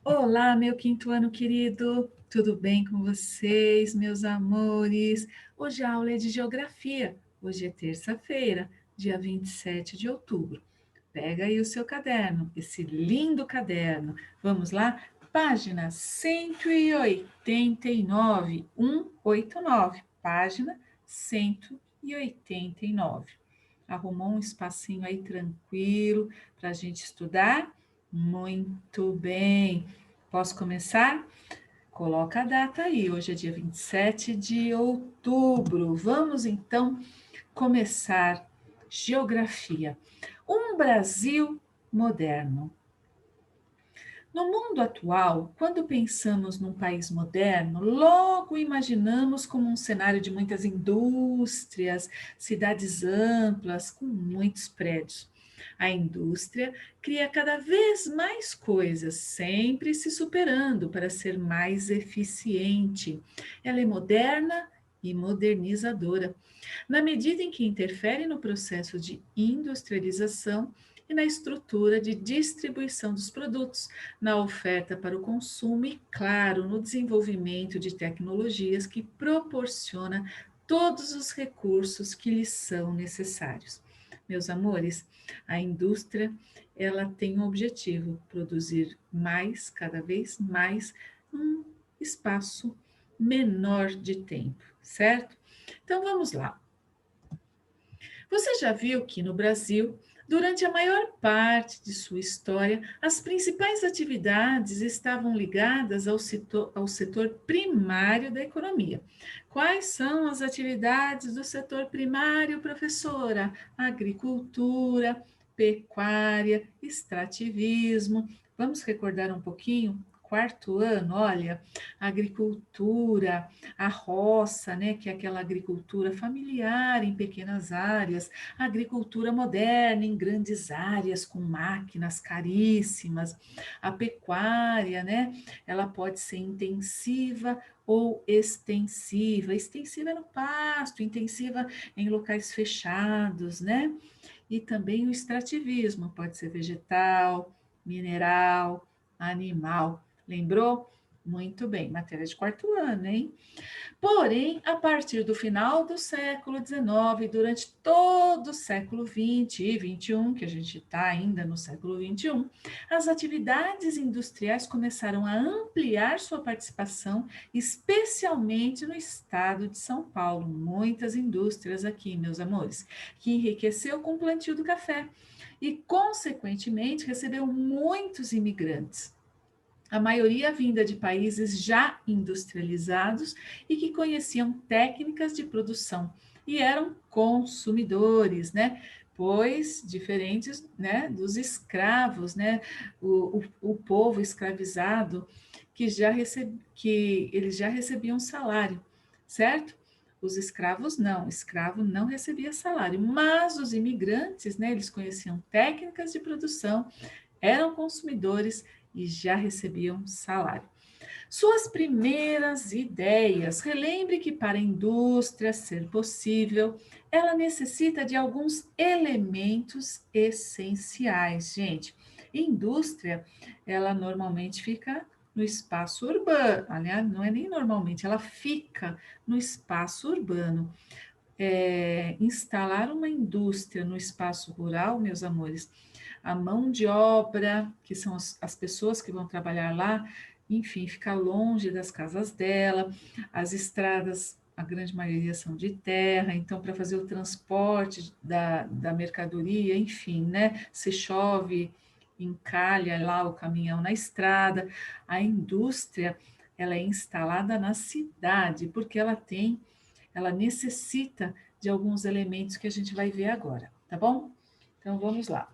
Olá, meu quinto ano querido, tudo bem com vocês, meus amores? Hoje a aula é de geografia. Hoje é terça-feira, dia 27 de outubro. Pega aí o seu caderno, esse lindo caderno. Vamos lá? Página 189, 189. Página 189. Arrumou um espacinho aí tranquilo para a gente estudar? Muito bem. Posso começar? Coloca a data aí. Hoje é dia 27 de outubro. Vamos então começar geografia. Um Brasil moderno. No mundo atual, quando pensamos num país moderno, logo imaginamos como um cenário de muitas indústrias, cidades amplas, com muitos prédios. A indústria cria cada vez mais coisas, sempre se superando para ser mais eficiente. Ela é moderna e modernizadora, na medida em que interfere no processo de industrialização e na estrutura de distribuição dos produtos, na oferta para o consumo e, claro, no desenvolvimento de tecnologias que proporciona todos os recursos que lhes são necessários. Meus amores, a indústria ela tem um objetivo, produzir mais, cada vez mais, num espaço menor de tempo, certo? Então vamos lá. Você já viu que no Brasil, durante a maior parte de sua história, as principais atividades estavam ligadas ao setor primário da economia. Quais são as atividades do setor primário, professora? Agricultura, pecuária, extrativismo. Vamos recordar um pouquinho? Quarto ano, olha, agricultura, a roça, né, que é aquela agricultura familiar em pequenas áreas, a agricultura moderna em grandes áreas com máquinas caríssimas, a pecuária, né, ela pode ser intensiva ou extensiva. Extensiva é no pasto, intensiva em locais fechados, né? E também o extrativismo, pode ser vegetal, mineral, animal. Lembrou? Muito bem, matéria de quarto ano, hein? Porém, a partir do final do século XIX, durante todo o século XX e XXI, que a gente está ainda no século XXI, as atividades industriais começaram a ampliar sua participação, especialmente no estado de São Paulo. Muitas indústrias aqui, meus amores, que enriqueceu com o plantio do café e, consequentemente, recebeu muitos imigrantes, a maioria vinda de países já industrializados e que conheciam técnicas de produção e eram consumidores, né? Pois diferentes, né, dos escravos, né, o povo escravizado que eles já recebiam salário, certo? Os escravos não, escravo não recebia salário, mas os imigrantes, né, eles conheciam técnicas de produção, eram consumidores e já recebiam salário. Suas primeiras ideias. Relembre que para a indústria ser possível, ela necessita de alguns elementos essenciais, gente. Indústria, ela normalmente fica no espaço urbano, aliás, não é nem normalmente, ela fica no espaço urbano. Instalar uma indústria no espaço rural, meus amores, a mão de obra, que são as pessoas que vão trabalhar lá, enfim, ficar longe das casas dela, as estradas, a grande maioria são de terra, então, para fazer o transporte da mercadoria, enfim, né? Se chove, encalha lá o caminhão na estrada, a indústria, ela é instalada na cidade, porque ela necessita de alguns elementos que a gente vai ver agora, tá bom? Então vamos lá.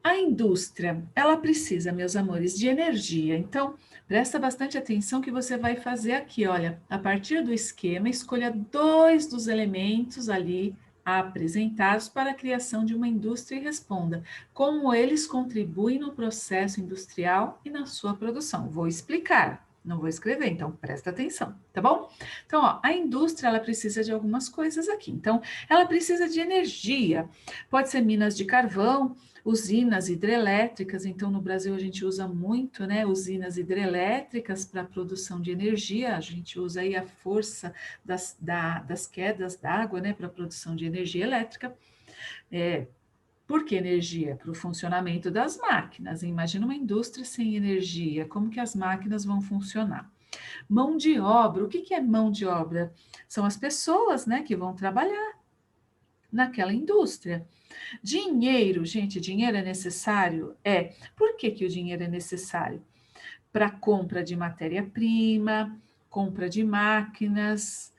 A indústria, ela precisa, meus amores, de energia. Então, presta bastante atenção que você vai fazer aqui, olha, a partir do esquema, escolha dois dos elementos ali apresentados para a criação de uma indústria e responda como eles contribuem no processo industrial e na sua produção. Vou explicar. Não vou escrever, então presta atenção, tá bom? Então, ó, a indústria, ela precisa de algumas coisas aqui. Então, ela precisa de energia. Pode ser minas de carvão, usinas hidrelétricas. Então, no Brasil, a gente usa muito, né, usinas hidrelétricas para a produção de energia. A gente usa aí a força das quedas d'água, né, para a produção de energia elétrica. Por que energia? Para o funcionamento das máquinas. Imagina uma indústria sem energia, como que as máquinas vão funcionar? Mão de obra, o que que é mão de obra? São as pessoas, né, que vão trabalhar naquela indústria. Dinheiro, gente, dinheiro é necessário? É. Por que que o dinheiro é necessário? Para compra de matéria-prima, compra de máquinas,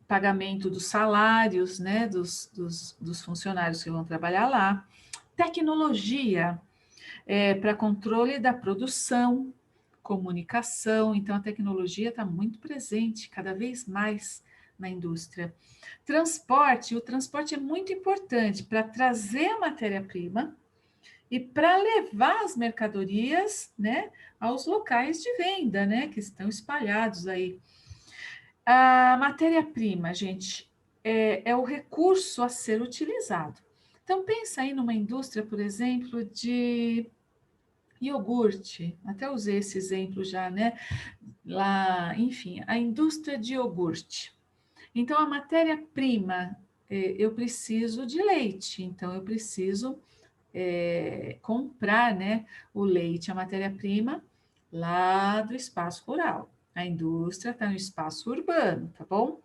pagamento dos salários, né, dos funcionários que vão trabalhar lá. Tecnologia, para controle da produção, comunicação. Então, a tecnologia está muito presente, cada vez mais na indústria. Transporte, o transporte é muito importante para trazer a matéria-prima e para levar as mercadorias, né, aos locais de venda, né, que estão espalhados aí. A matéria-prima, gente, é o recurso a ser utilizado. Então, pensa aí numa indústria, por exemplo, de iogurte. Até usei esse exemplo já, né? Lá, enfim, a indústria de iogurte. Então, a matéria-prima, eu preciso de leite, então eu preciso comprar, né, o leite, a matéria-prima, lá do espaço rural. A indústria está no espaço urbano, tá bom?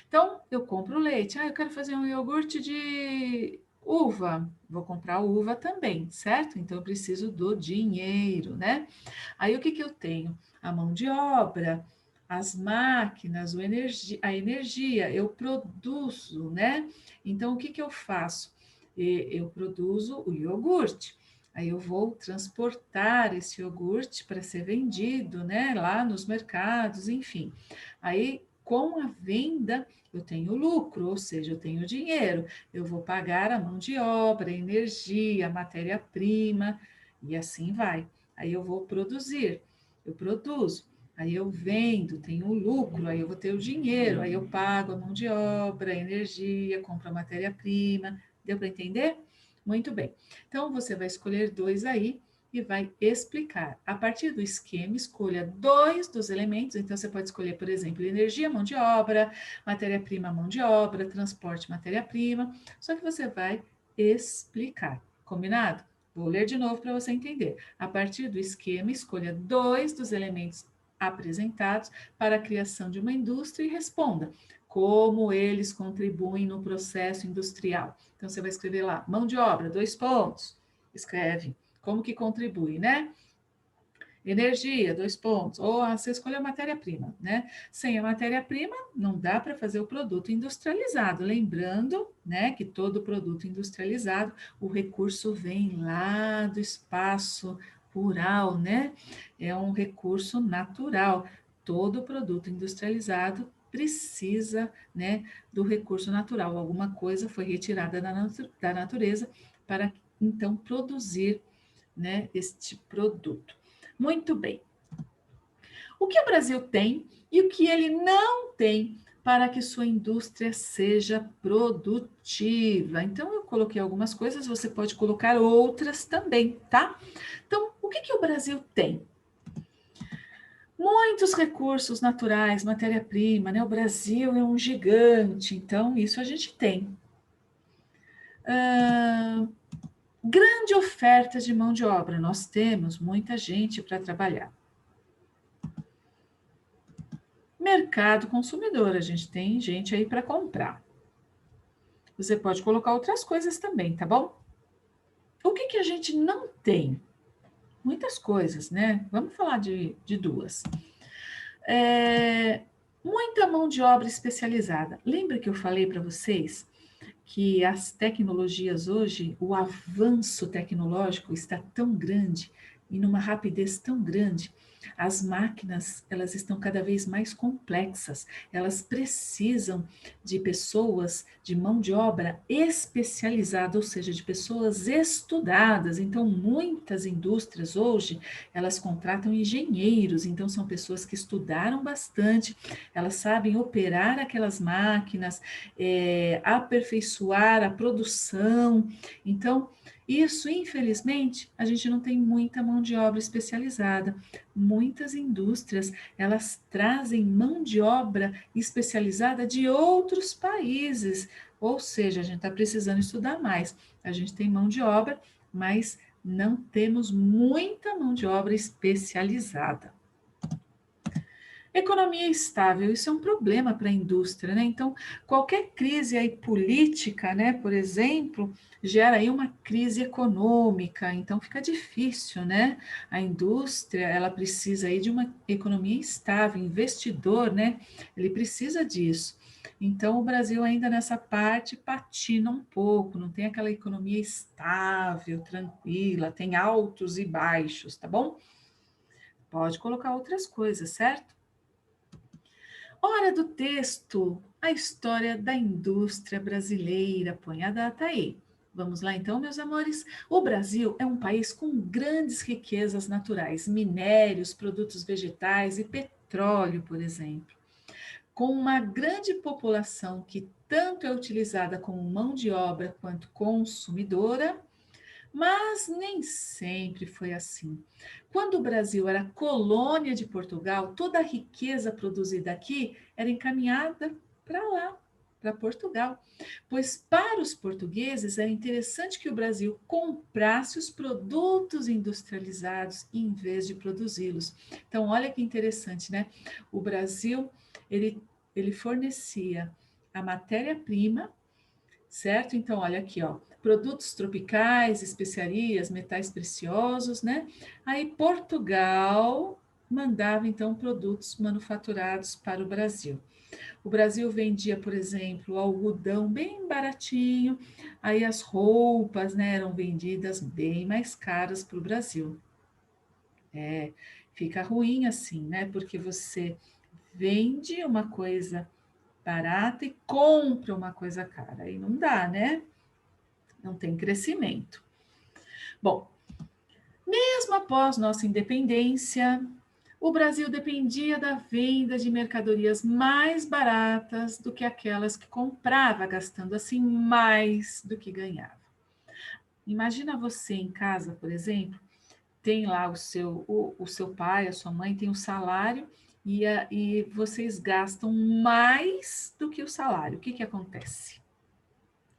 Então, eu compro leite. Ah, eu quero fazer um iogurte de uva. Vou comprar uva também, certo? Então, eu preciso do dinheiro, né? Aí, o que que eu tenho? A mão de obra, as máquinas, a energia. Eu produzo, né? Então, o que que eu faço? Eu produzo o iogurte. Aí eu vou transportar esse iogurte para ser vendido, né, lá nos mercados, enfim. Aí, com a venda, eu tenho lucro, ou seja, eu tenho dinheiro. Eu vou pagar a mão de obra, a energia, a matéria-prima, e assim vai. Aí eu vou produzir, eu produzo. Aí eu vendo, tenho lucro, aí eu vou ter o dinheiro, aí eu pago a mão de obra, a energia, compro a matéria-prima. Deu para entender? Muito bem. Então, você vai escolher dois aí e vai explicar. A partir do esquema, escolha dois dos elementos. Então, você pode escolher, por exemplo, energia, mão de obra, matéria-prima, mão de obra, transporte, matéria-prima. Só que você vai explicar. Combinado? Vou ler de novo para você entender. A partir do esquema, escolha dois dos elementos apresentados para a criação de uma indústria e responda como eles contribuem no processo industrial. Então, você vai escrever lá, mão de obra, dois pontos. Escreve como que contribui, né? Energia, dois pontos. Ou você escolhe a matéria-prima, né? Sem a matéria-prima, não dá para fazer o produto industrializado. Lembrando, né, que todo produto industrializado, o recurso vem lá do espaço rural, né? É um recurso natural. Todo produto industrializado precisa, né, do recurso natural. Alguma coisa foi retirada da natureza para então produzir, né, este produto. Muito bem. O que o Brasil tem e o que ele não tem para que sua indústria seja produtiva? Então, eu coloquei algumas coisas, você pode colocar outras também, tá? Então, o que o Brasil tem? Muitos recursos naturais, matéria-prima, né? O Brasil é um gigante, então isso a gente tem. Grande oferta de mão de obra, nós temos muita gente para trabalhar. Mercado consumidor, a gente tem gente aí para comprar. Você pode colocar outras coisas também, tá bom? O que a gente não tem? Muitas coisas, né? Vamos falar de duas. Muita mão de obra especializada. Lembra que eu falei para vocês que as tecnologias hoje, o avanço tecnológico está tão grande e numa rapidez tão grande As máquinas, elas estão cada vez mais complexas, elas precisam de pessoas, de mão de obra especializada, ou seja, de pessoas estudadas. Então, muitas indústrias hoje, elas contratam engenheiros, então são pessoas que estudaram bastante, elas sabem operar aquelas máquinas, aperfeiçoar a produção. Então, isso, infelizmente, a gente não tem muita mão de obra especializada. Muitas indústrias, elas trazem mão de obra especializada de outros países. Ou seja, a gente está precisando estudar mais. A gente tem mão de obra, mas não temos muita mão de obra especializada. Economia estável, isso é um problema para a indústria, né? Então, qualquer crise aí política, né, por exemplo, gera aí uma crise econômica, então fica difícil, né? A indústria, ela precisa aí de uma economia estável, investidor, né? Ele precisa disso. Então, o Brasil ainda nessa parte patina um pouco, não tem aquela economia estável, tranquila, tem altos e baixos, tá bom? Pode colocar outras coisas, certo? Hora do texto, a história da indústria brasileira. Põe a data aí. Vamos lá então, meus amores. O Brasil é um país com grandes riquezas naturais, minérios, produtos vegetais e petróleo, por exemplo. Com uma grande população que tanto é utilizada como mão de obra quanto consumidora, mas nem sempre foi assim. Quando o Brasil era colônia de Portugal, toda a riqueza produzida aqui era encaminhada para lá, para Portugal. Pois para os portugueses era interessante que o Brasil comprasse os produtos industrializados em vez de produzi-los. Então, olha que interessante, né? O Brasil, ele fornecia a matéria-prima, certo? Então, olha aqui, ó, produtos tropicais, especiarias, metais preciosos, né? Aí Portugal mandava então produtos manufaturados para o Brasil. O Brasil vendia, por exemplo, algodão bem baratinho, aí as roupas, né, eram vendidas bem mais caras para o Brasil. É, fica ruim assim, né? Porque você vende uma coisa barata e compra uma coisa cara. Aí não dá, né? Não tem crescimento. Bom, mesmo após nossa independência, o Brasil dependia da venda de mercadorias mais baratas do que aquelas que comprava, gastando assim mais do que ganhava. Imagina você em casa, por exemplo, tem lá o seu pai, a sua mãe tem um salário e vocês gastam mais do que o salário. O que, que acontece?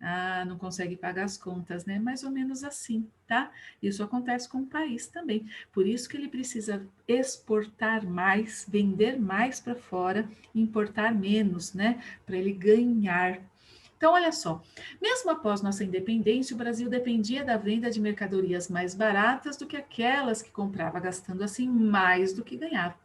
Ah, não consegue pagar as contas, né? Mais ou menos assim, tá? Isso acontece com o país também. Por isso que ele precisa exportar mais, vender mais para fora, importar menos, né? Para ele ganhar. Então, olha só, mesmo após nossa independência, o Brasil dependia da venda de mercadorias mais baratas do que aquelas que comprava, gastando assim mais do que ganhava.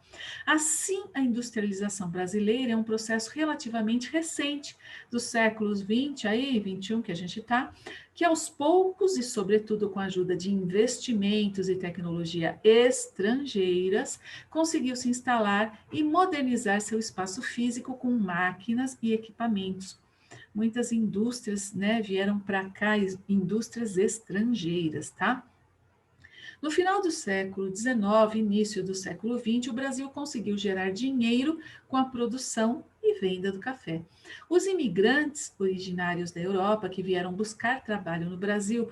Assim, a industrialização brasileira é um processo relativamente recente, dos séculos 20 aí, 21 que a gente está, que aos poucos e sobretudo com a ajuda de investimentos e tecnologia estrangeiras, conseguiu se instalar e modernizar seu espaço físico com máquinas e equipamentos. Muitas indústrias, né, vieram para cá, indústrias estrangeiras, tá? No final do século XIX, início do século XX, o Brasil conseguiu gerar dinheiro com a produção e venda do café. Os imigrantes originários da Europa que vieram buscar trabalho no Brasil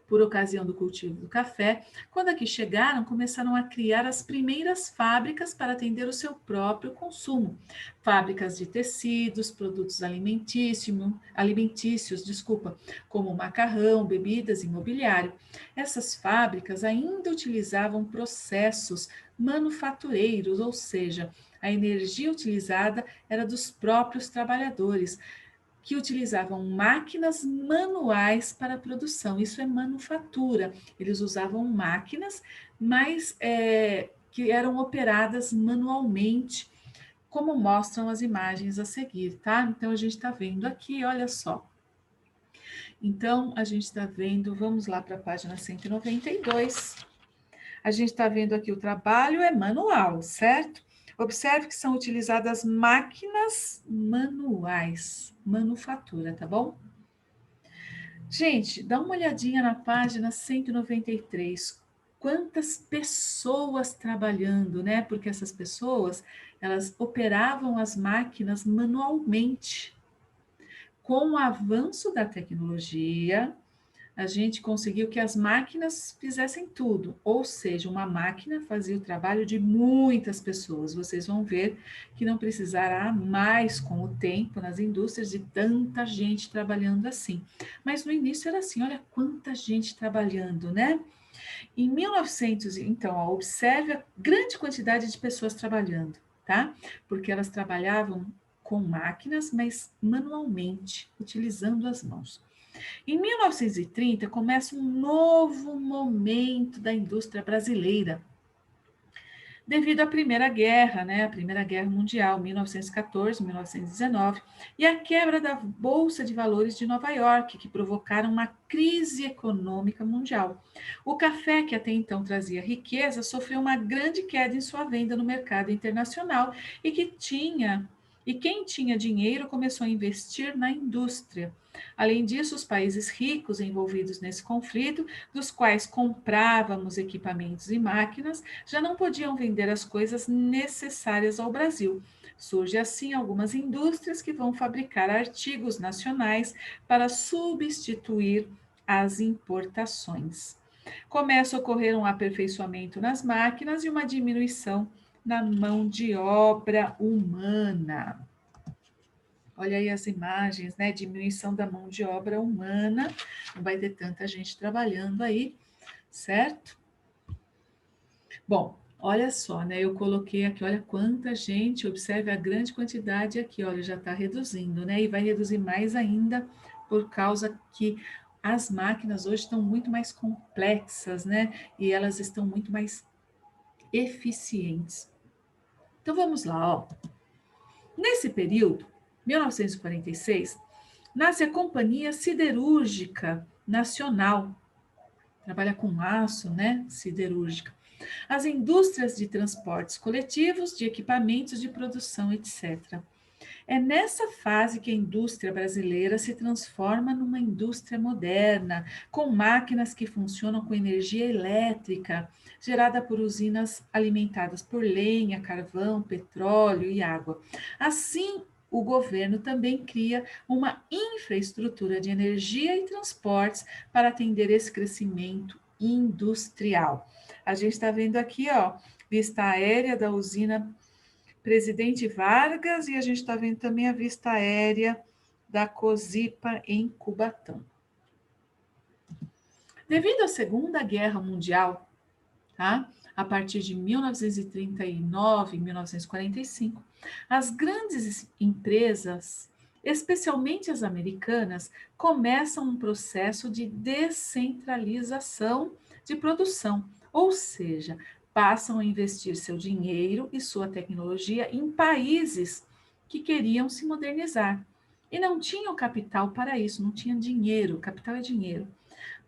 por ocasião do cultivo do café, quando aqui chegaram, começaram a criar as primeiras fábricas para atender o seu próprio consumo. Fábricas de tecidos, produtos alimentícios, desculpa, como macarrão, bebidas e mobiliário. Essas fábricas ainda utilizavam processos manufatureiros, ou seja, a energia utilizada era dos próprios trabalhadores, que utilizavam máquinas manuais para a produção. Isso é manufatura. Eles usavam máquinas, mas que eram operadas manualmente, como mostram as imagens a seguir, tá? Então a gente está vendo aqui, olha só. Então a gente está vendo, vamos lá para a página 192. A gente está vendo aqui o trabalho é manual, certo? Observe que são utilizadas máquinas manuais, manufatura, tá bom? Gente, dá uma olhadinha na página 193. Quantas pessoas trabalhando, né? Porque essas pessoas, elas operavam as máquinas manualmente. Com o avanço da tecnologia, a gente conseguiu que as máquinas fizessem tudo, ou seja, uma máquina fazia o trabalho de muitas pessoas. Vocês vão ver que não precisará mais com o tempo nas indústrias de tanta gente trabalhando assim. Mas no início era assim, olha quanta gente trabalhando, né? Em 1900, então, ó, observe a grande quantidade de pessoas trabalhando, tá? Porque elas trabalhavam com máquinas, mas manualmente, utilizando as mãos. Em 1930, começa um novo momento da indústria brasileira, devido à Primeira Guerra, né? A Primeira Guerra Mundial, 1914, 1919, e a quebra da Bolsa de Valores de Nova York, que provocaram uma crise econômica mundial. O café, que até então trazia riqueza, sofreu uma grande queda em sua venda no mercado internacional e quem tinha dinheiro começou a investir na indústria. Além disso, os países ricos envolvidos nesse conflito, dos quais comprávamos equipamentos e máquinas, já não podiam vender as coisas necessárias ao Brasil. Surge assim algumas indústrias que vão fabricar artigos nacionais para substituir as importações. Começa a ocorrer um aperfeiçoamento nas máquinas e uma diminuição na mão de obra humana. Olha aí as imagens, né? Diminuição da mão de obra humana, não vai ter tanta gente trabalhando aí, certo? Bom, olha só, né? Eu coloquei aqui, olha quanta gente, observe a grande quantidade aqui, olha, já está reduzindo, né? E vai reduzir mais ainda por causa que as máquinas hoje estão muito mais complexas, né? E elas estão muito mais eficientes. Então vamos lá, ó. Nesse período, 1946, nasce a Companhia Siderúrgica Nacional, trabalha com aço, né? Siderúrgica. As indústrias de transportes coletivos, de equipamentos de produção, etc. É nessa fase que a indústria brasileira se transforma numa indústria moderna, com máquinas que funcionam com energia elétrica, gerada por usinas alimentadas por lenha, carvão, petróleo e água. Assim, o governo também cria uma infraestrutura de energia e transportes para atender esse crescimento industrial. A gente está vendo aqui, ó, vista aérea da usina Presidente Vargas, e a gente está vendo também a vista aérea da Cosipa em Cubatão. Devido à Segunda Guerra Mundial, tá? A partir de 1939 e 1945, as grandes empresas, especialmente as americanas, começam um processo de descentralização de produção, ou seja, passam a investir seu dinheiro e sua tecnologia em países que queriam se modernizar. E não tinham capital para isso, não tinham dinheiro, capital é dinheiro,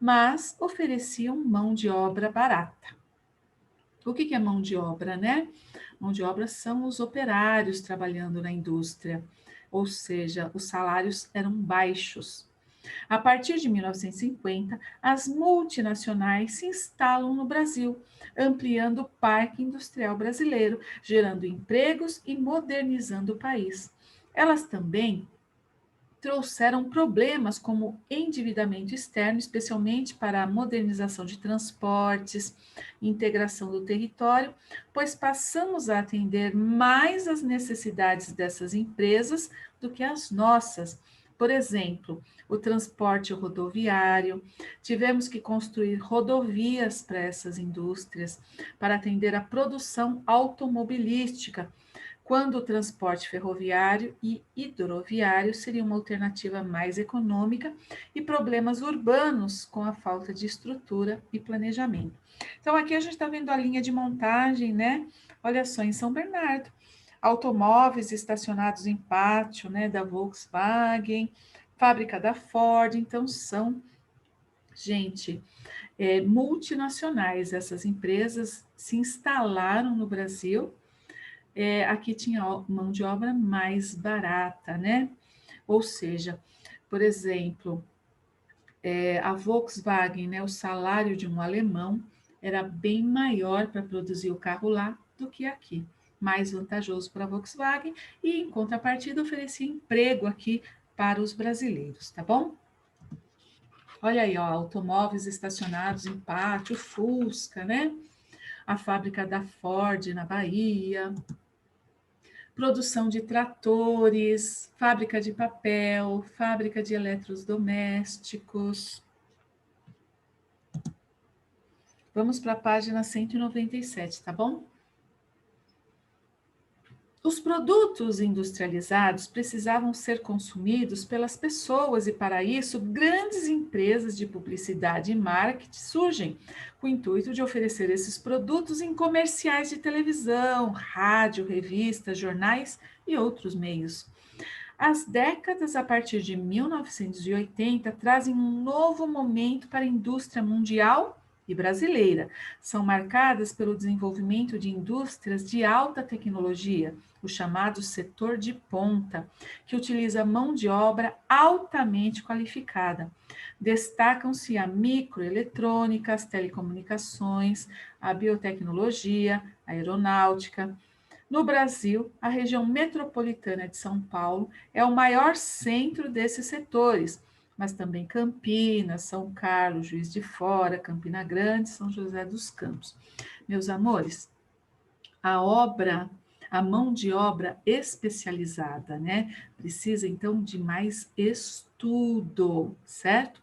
mas ofereciam mão de obra barata. O que é mão de obra, né? Mão de obra são os operários trabalhando na indústria, ou seja, os salários eram baixos. A partir de 1950, as multinacionais se instalam no Brasil, ampliando o parque industrial brasileiro, gerando empregos e modernizando o país. Elas também trouxeram problemas como endividamento externo, especialmente para a modernização de transportes, integração do território, pois passamos a atender mais as necessidades dessas empresas do que as nossas. Por exemplo, o transporte rodoviário, tivemos que construir rodovias para essas indústrias, para atender a produção automobilística, quando o transporte ferroviário e hidroviário seria uma alternativa mais econômica, e problemas urbanos com a falta de estrutura e planejamento. Então, aqui a gente está vendo a linha de montagem, né? Olha só, em São Bernardo, automóveis estacionados em pátio, né, da Volkswagen, fábrica da Ford, então são Gente, multinacionais, essas empresas se instalaram no Brasil, aqui tinha mão de obra mais barata, né? Ou seja, por exemplo, a Volkswagen, né, o salário de um alemão era bem maior para produzir o carro lá do que aqui. Mais vantajoso para a Volkswagen e, em contrapartida, oferecia emprego aqui para os brasileiros, tá bom? Olha aí, ó, automóveis estacionados em pátio, Fusca, né? A fábrica da Ford na Bahia, produção de tratores, fábrica de papel, fábrica de eletrodomésticos. Vamos para a página 197, tá bom? Os produtos industrializados precisavam ser consumidos pelas pessoas e, para isso, grandes empresas de publicidade e marketing surgem com o intuito de oferecer esses produtos em comerciais de televisão, rádio, revistas, jornais e outros meios. As décadas a partir de 1980 trazem um novo momento para a indústria mundial e brasileira. São marcadas pelo desenvolvimento de indústrias de alta tecnologia, o chamado setor de ponta, que utiliza mão de obra altamente qualificada. Destacam-se a microeletrônica, as telecomunicações, a biotecnologia, a aeronáutica. No Brasil, a região metropolitana de São Paulo é o maior centro desses setores, mas também Campinas, São Carlos, Juiz de Fora, Campina Grande, São José dos Campos. Meus amores, a obra, a mão de obra especializada, né? Precisa então de mais estudo, certo?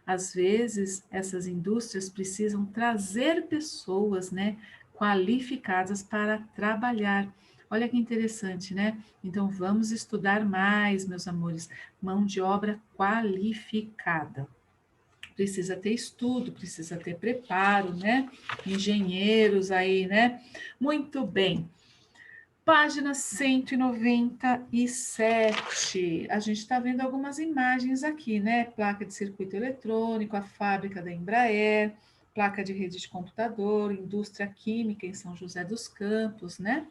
Às vezes, essas indústrias precisam trazer pessoas, né, qualificadas para trabalhar. Olha que interessante, né? Então, vamos estudar mais, meus amores, mão de obra qualificada. Precisa ter estudo, precisa ter preparo, né? Engenheiros aí, né? Muito bem. Página 197. A gente está vendo algumas imagens aqui, né? Placa de circuito eletrônico, a fábrica da Embraer, placa de rede de computador, indústria química em São José dos Campos, né?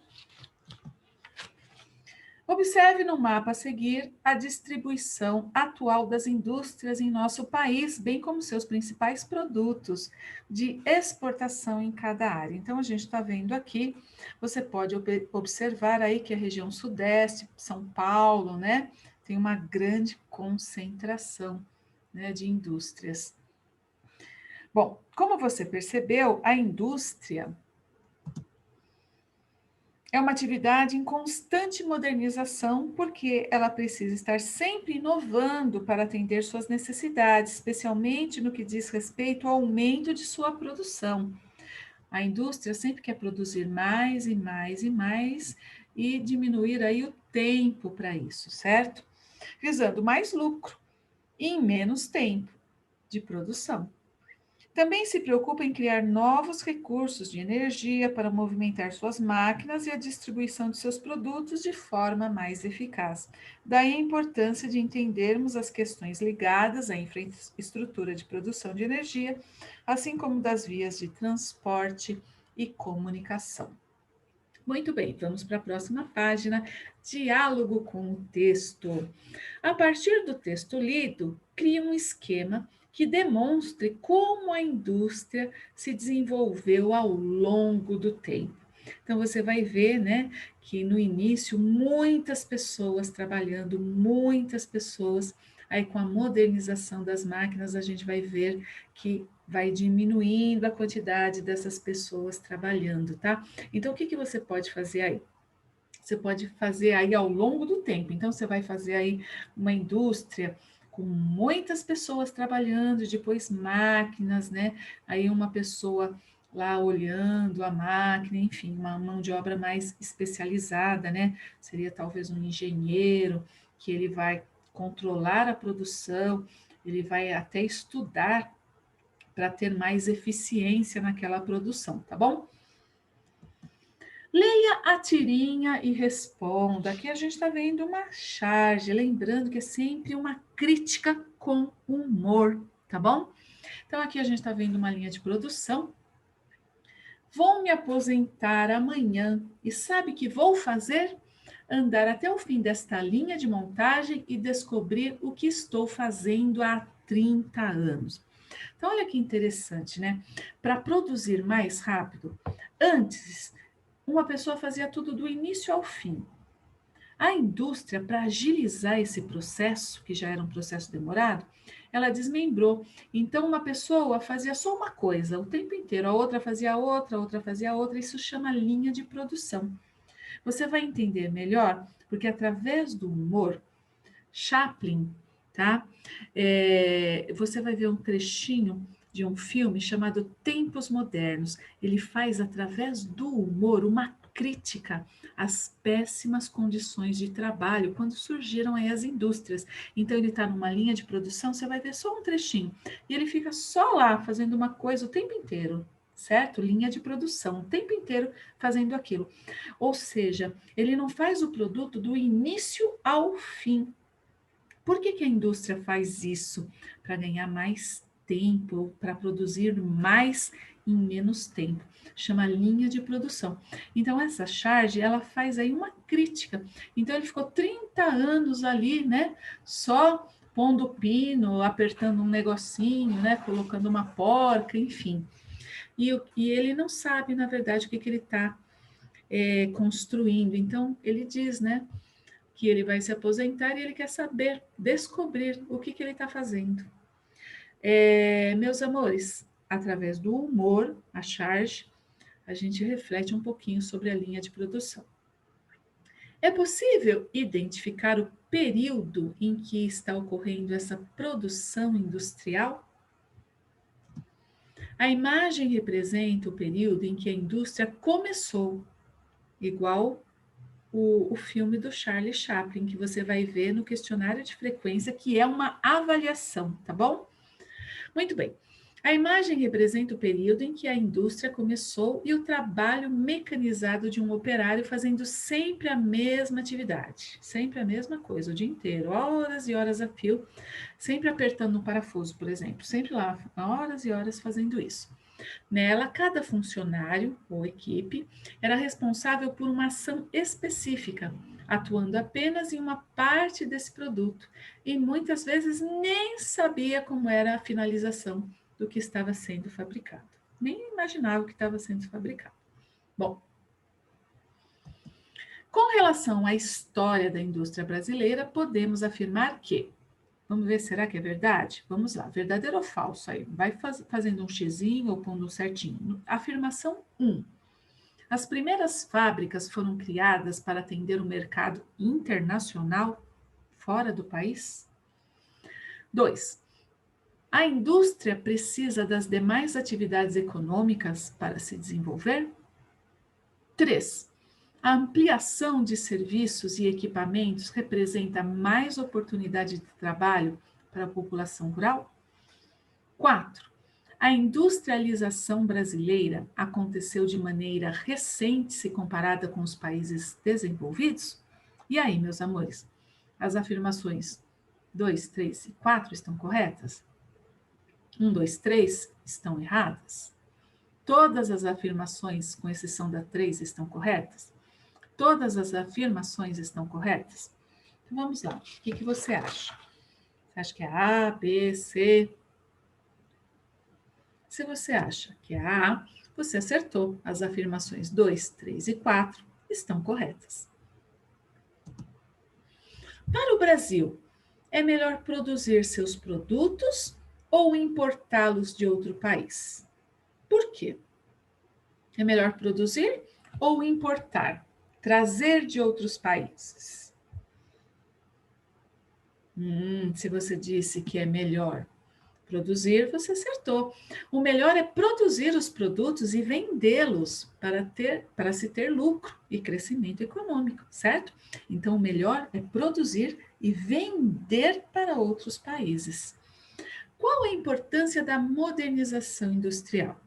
Observe no mapa a seguir a distribuição atual das indústrias em nosso país, bem como seus principais produtos de exportação em cada área. Então, a gente está vendo aqui, você pode observar aí que a região sudeste, São Paulo, né, tem uma grande concentração, né, de indústrias. Bom, como você percebeu, a indústria é uma atividade em constante modernização, porque ela precisa estar sempre inovando para atender suas necessidades, especialmente no que diz respeito ao aumento de sua produção. A indústria sempre quer produzir mais e mais e mais e diminuir aí o tempo para isso, certo? Visando mais lucro e em menos tempo de produção. Também se preocupa em criar novos recursos de energia para movimentar suas máquinas e a distribuição de seus produtos de forma mais eficaz. Daí a importância de entendermos as questões ligadas à infraestrutura de produção de energia, assim como das vias de transporte e comunicação. Muito bem, vamos para a próxima página, diálogo com o texto. A partir do texto lido, cria um esquema que demonstre como a indústria se desenvolveu ao longo do tempo. Então você vai ver, né, que no início muitas pessoas trabalhando, muitas pessoas, aí com a modernização das máquinas a gente vai ver que vai diminuindo a quantidade dessas pessoas trabalhando, tá? Então o que que você pode fazer aí? Você pode fazer aí ao longo do tempo. Então, você vai fazer aí uma indústria com muitas pessoas trabalhando, depois máquinas, né? Aí uma pessoa lá olhando a máquina, enfim, uma mão de obra mais especializada, né? Seria talvez um engenheiro que ele vai controlar a produção, ele vai até estudar para ter mais eficiência naquela produção, tá bom? Leia a tirinha e responda. Aqui a gente está vendo uma charge, lembrando que é sempre uma crítica com humor, tá bom? Então, aqui a gente está vendo uma linha de produção. Vou me aposentar amanhã e sabe o que vou fazer? Andar até o fim desta linha de montagem e descobrir o que estou fazendo há 30 anos. Então, olha que interessante, né? Para produzir mais rápido, antes, uma pessoa fazia tudo do início ao fim. A indústria, para agilizar esse processo, que já era um processo demorado, ela desmembrou. Então, uma pessoa fazia só uma coisa o tempo inteiro, a outra fazia outra. Isso chama linha de produção. Você vai entender melhor, porque através do humor, Chaplin, tá? Você vai ver um trechinho de um filme chamado Tempos Modernos. Ele faz, através do humor, uma crítica às péssimas condições de trabalho quando surgiram aí as indústrias. Então, ele está numa linha de produção, você vai ver só um trechinho, e ele fica só lá fazendo uma coisa o tempo inteiro, certo? Linha de produção, o tempo inteiro fazendo aquilo. Ou seja, ele não faz o produto do início ao fim. Por que, que a indústria faz isso? Para ganhar mais tempo, para produzir mais em menos tempo. Chama linha de produção. Então, essa charge, ela faz aí uma crítica. Então, ele ficou 30 anos ali, né? Só pondo pino, apertando um negocinho, né? Colocando uma porca, enfim. E ele não sabe, na verdade, o que, que ele está construindo. Então, ele diz, né? Que ele vai se aposentar e ele quer saber, descobrir o que, que ele está fazendo. Meus amores, através do humor, a charge, a gente reflete um pouquinho sobre a linha de produção. É possível identificar o período em que está ocorrendo essa produção industrial? A imagem representa o período em que a indústria começou, igual o filme do Charlie Chaplin, que você vai ver no questionário de frequência, que é uma avaliação, tá bom? Muito bem. A imagem representa o período em que a indústria começou e o trabalho mecanizado de um operário fazendo sempre a mesma atividade, sempre a mesma coisa, o dia inteiro, horas e horas a fio, sempre apertando um parafuso, por exemplo, sempre lá, horas e horas fazendo isso. Nela, cada funcionário ou equipe era responsável por uma ação específica, atuando apenas em uma parte desse produto e muitas vezes nem sabia como era a finalização do que estava sendo fabricado. Nem imaginava o que estava sendo fabricado. Bom, com relação à história da indústria brasileira, podemos afirmar que, vamos ver, será que é verdade? Vamos lá, verdadeiro ou falso? Aí vai fazendo um xizinho ou pondo um certinho. Afirmação 1. As primeiras fábricas foram criadas para atender o mercado internacional fora do país? 2. A indústria precisa das demais atividades econômicas para se desenvolver? 3. A ampliação de serviços e equipamentos representa mais oportunidade de trabalho para a população rural? 4. A industrialização brasileira aconteceu de maneira recente se comparada com os países desenvolvidos? E aí, meus amores, as afirmações 2, 3 e 4 estão corretas? 1, 2, 3 estão erradas? Todas as afirmações, com exceção da 3, estão corretas? Todas as afirmações estão corretas? Então vamos lá, o que você acha? Você acha que é A, B, C? Se você acha que é A, você acertou. As afirmações 2, 3 e 4 estão corretas. Para o Brasil, é melhor produzir seus produtos ou importá-los de outro país? Por quê? É melhor produzir ou importar? Trazer de outros países? Se você disse que é melhor produzir, você acertou. O melhor é produzir os produtos e vendê-los para se ter lucro e crescimento econômico, certo? Então, o melhor é produzir e vender para outros países. Qual a importância da modernização industrial?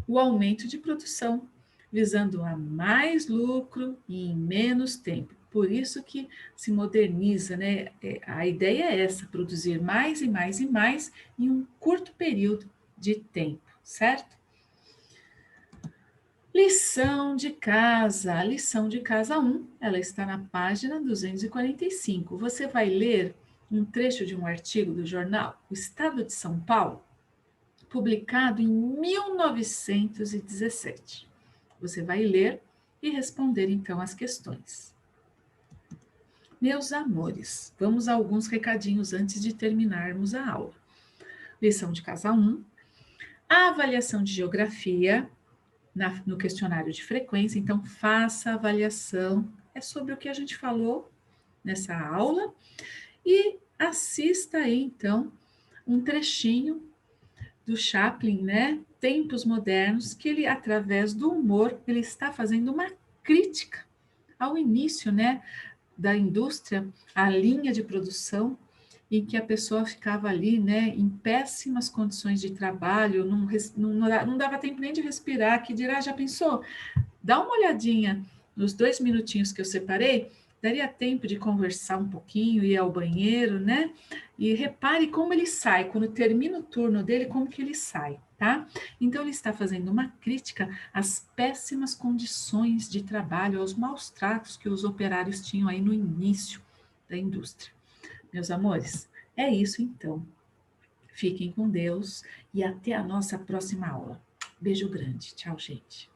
O aumento de produção, visando a mais lucro e em menos tempo. Por isso que se moderniza, né? A ideia é essa, produzir mais e mais e mais em um curto período de tempo, certo? Lição de casa. A lição de casa 1, ela está na página 245. Você vai ler um trecho de um artigo do jornal O Estado de São Paulo, publicado em 1917. Você vai ler e responder então as questões. Meus amores, vamos a alguns recadinhos antes de terminarmos a aula. Lição de casa 1, a avaliação de geografia no questionário de frequência, então faça a avaliação, é sobre o que a gente falou nessa aula, e assista aí então um trechinho do Chaplin, né? Tempos Modernos, que ele, através do humor, ele está fazendo uma crítica ao início, né, da indústria, a linha de produção, em que a pessoa ficava ali, né, em péssimas condições de trabalho, não dava tempo nem de respirar, que dirá, já pensou? Dá uma olhadinha nos 2 minutinhos que eu separei, daria tempo de conversar um pouquinho, ir ao banheiro, né? E repare como ele sai, quando termina o turno dele, como que ele sai, tá? Então, ele está fazendo uma crítica às péssimas condições de trabalho, aos maus tratos que os operários tinham aí no início da indústria. Meus amores, é isso então. Fiquem com Deus e até a nossa próxima aula. Beijo grande. Tchau, gente.